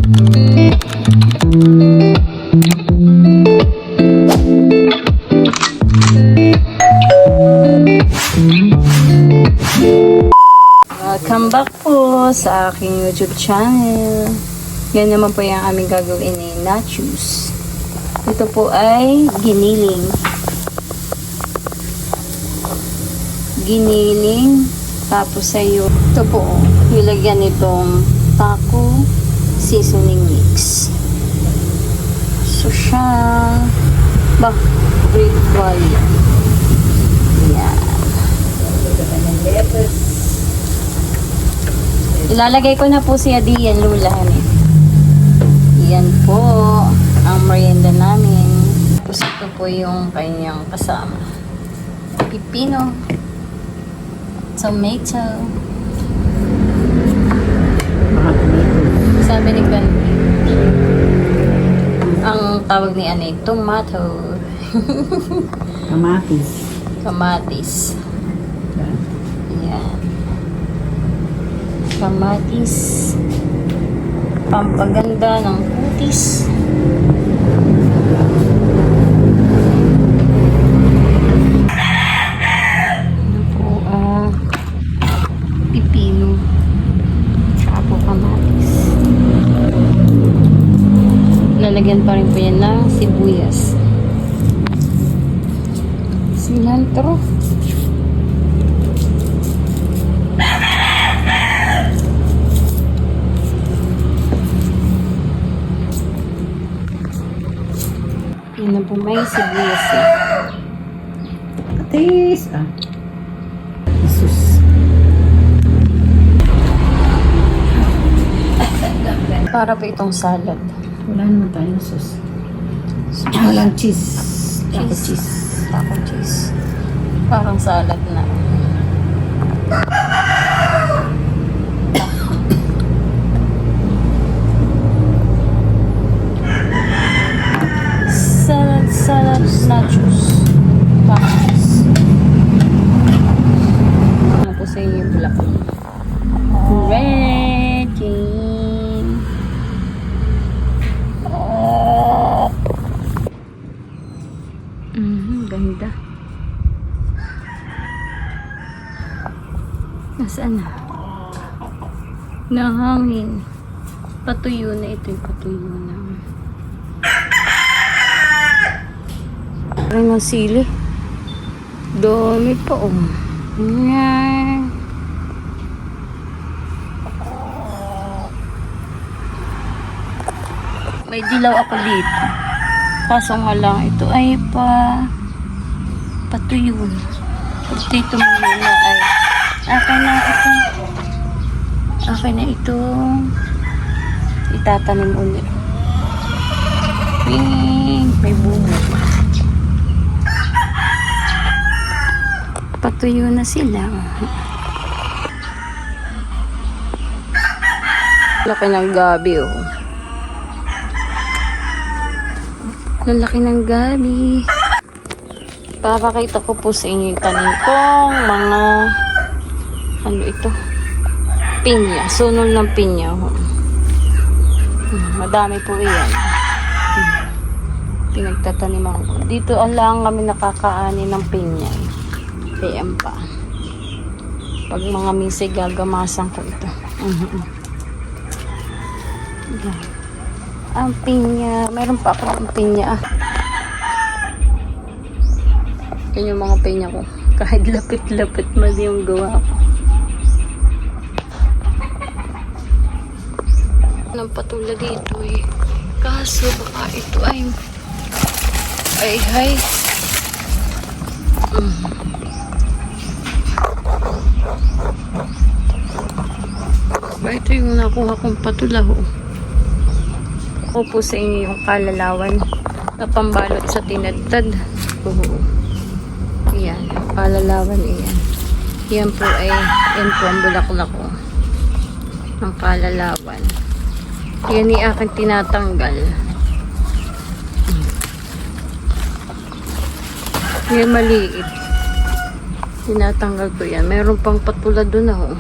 Welcome back po sa aking YouTube channel. Yan naman po yung aming gagawin ni nachos. Ito po ay giniling. Tapos ay ito po, nilagyan nitong taco seasoning mix. So siya, great value. Yan. Ilalagay ko na po si Adian Lulahan. Yan po ang merienda namin. Tapos ito po yung kanyang kasama. Pipino. Tomato. Sabi ni Gandhi. Ang tawag ni Anay, tomato. Kamatis. Kamatis. Yan. Kamatis. Pampaganda ng kutis. Ano po ang pipino. Tsaka po kamatis. Lalagyan pa rin po yan ng sibuyas. Cilantro. Yan na po may sibuyas eh. Patis. Jesus. Para po itong salad. Wala naman tayong sauce. Walang cheese. Taco cheese. Taco cheese. Parang salad na. Salad nachos. Tacos. Ano po sa inyo yung bulak? Ready. Ganda. Nasaan na? Nahangin. Patuyo na ito yung patuyo na. Parang ng sili. Dami pa May dilaw ako dito. Kaso nga lang, ito ay patuyo. Dito muna ay akin na ito. Itatanim ulit. May bunga. Patuyo na sila. Laki ng gabi Ang laki ng gabi. Papakita ko po sa inyo yung tanim kong mga pinya. Sunol ng pinya. Madami po iyan. Pinagtataniman ko. Dito lang kami nakakaani ng pinya. PM pa. Pag mga misig, gagamasan ko ito. Ang pinya. Meron pa ako ng pinya. Yan yung mga pinya ko. Kahit lapit-lapit mali yung gawa ko. Anong patula dito Kaso baka ito ay ito yung nakuha kong patula Ako po sa inyo yung kalalawan na pambalot sa tinadtad. Yan, kalalawan iyan. Yan po ang bulaklak ko. Ang kalalawan. Yan ay aking tinatanggal. Yan maliit. Tinatanggal ko yan. Meron pang patula doon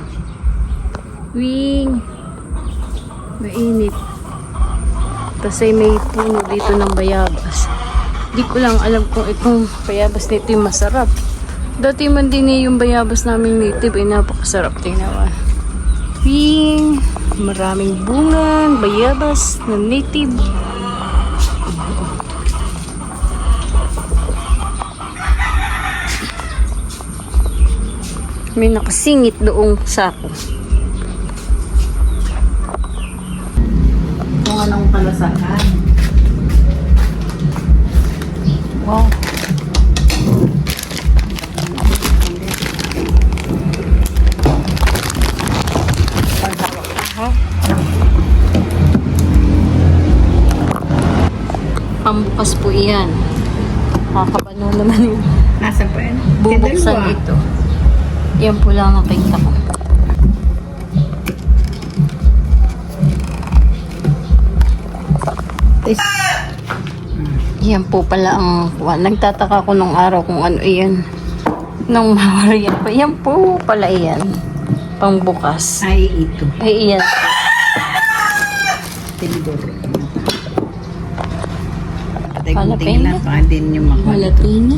Wing! Mainit. Kasi may puno dito ng bayabas. Di ko lang alam kung itong bayabas nito yung masarap. Dati man din yung bayabas namin native ay napakasarap. Tingnan. Ping! Maraming bungang bayabas na native. May nakasingit doong sako. Kung anong palasakan. Wow. Pambukas po iyan. Kakabano naman yung Nasa pa yan? bubuksan ito. Yan po lang nakita ko. Yan po pala ang nagtataka ko nung araw kung ano iyan. Nung mawari yan po. Yan po pala iyan. Pangbukas. Ay, ito. Ay iyan. Tinidor. Jalapeno? Tingnan pa din yung mga Jalapeno.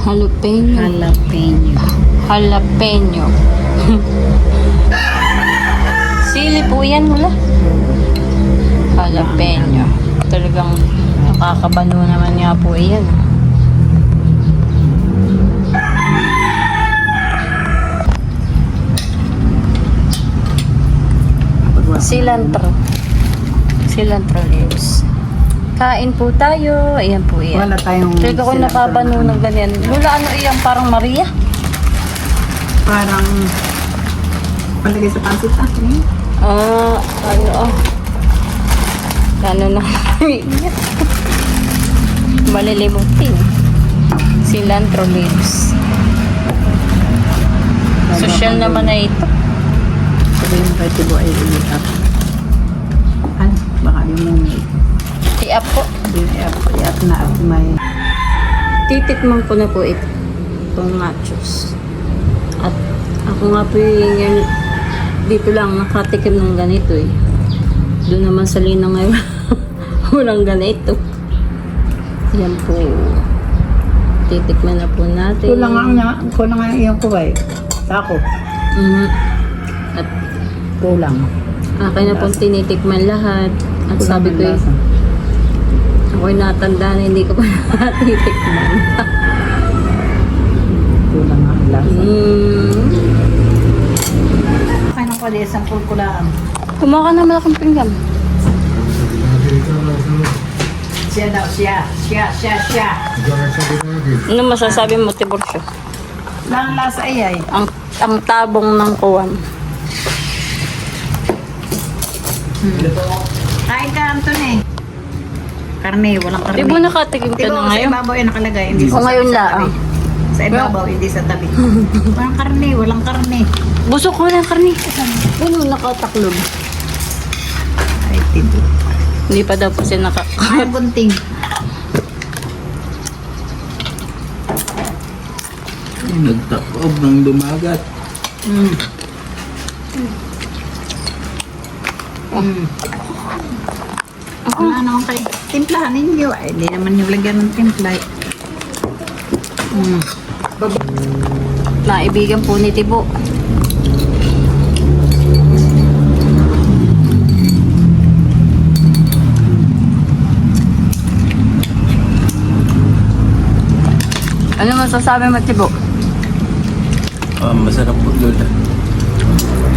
Jalapeno. jalapeno. Jalapeno. Sili po yan mula. Jalapeno. Talagang nakakabano naman nga po yan. Cilantro. Cilantro leaves. Kain po tayo. Ayan po yan. Wala tayong... Talaga ko nakabano ng ganyan. Lula, ano iyan? Parang Maria? Parang... Palagay sa pansit Ano Ano na malilimutin. Cilantro leaves. Social naman na ito. Sabi yung retibo ay ulit. Ano? Baka yung mumi. I-up po. I-up na at may... Titikman ko na po ito. Itong nachos. At ako nga po yung dito lang nakatikim ng ganito eh. Doon naman sa Lina ngayon. Walang ganito. Yan po. Titikman na po natin. Kulang nga yung kuway. Tako. At Kulang. akin na pong tinitikman lahat. At Kulang sabi ang ko eh, lasa. ako'y natanda na hindi ko pa natitikman. Kulang nga ang lasa. Kaya ko di isang pulkulaan. Kumawa ka na malaking pinggan. Siya daw, siya. Ano masasabi mo, Tiborcio? Lang lasa ay ay. Ang tabong ng kuwan. Kain ka, Anthony. Karne, walang karne. Di ba nakatikim ka na Sa ngayon? ibabaw yung nakalagay, hindi O ngayon lang. Sa ibabaw, hindi sa tabi. Walang karne. Busok ko ng karni. Ano nakataklob? Ay, tito. Hindi pa daw po siya Ay, bunting. Nagtakob ng dumagat. Wala naman kayo. Timplahan ninyo. Ay, hindi naman yung lagyan ng timpla. Naibigan po ni Tibo. Ano masasabi mo, Tibo? Masarap po doon.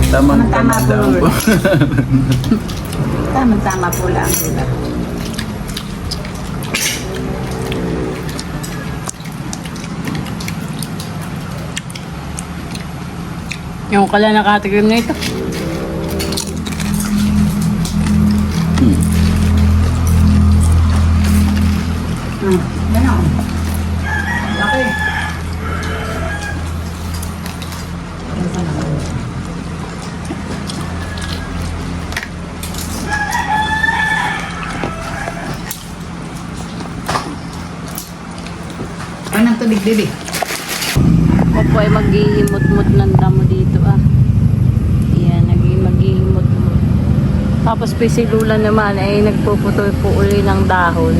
Tamang-tama Tama-tama lang po. po. Tama-tama po lang. Yung kala nakatikim na ito. Ganon. Laki. Anong tubig, baby? Ako po ay maghihimot-mot ng damo dito ah. Ayan, maghihimot-mot. Tapos po si Lula naman ay nagpuputol po uli ng dahon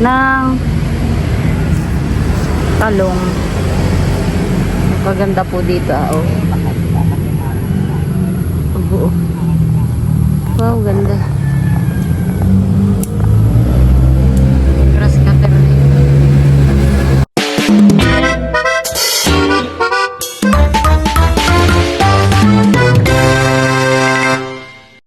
ng talong. Maganda po dito. Oh. Buo.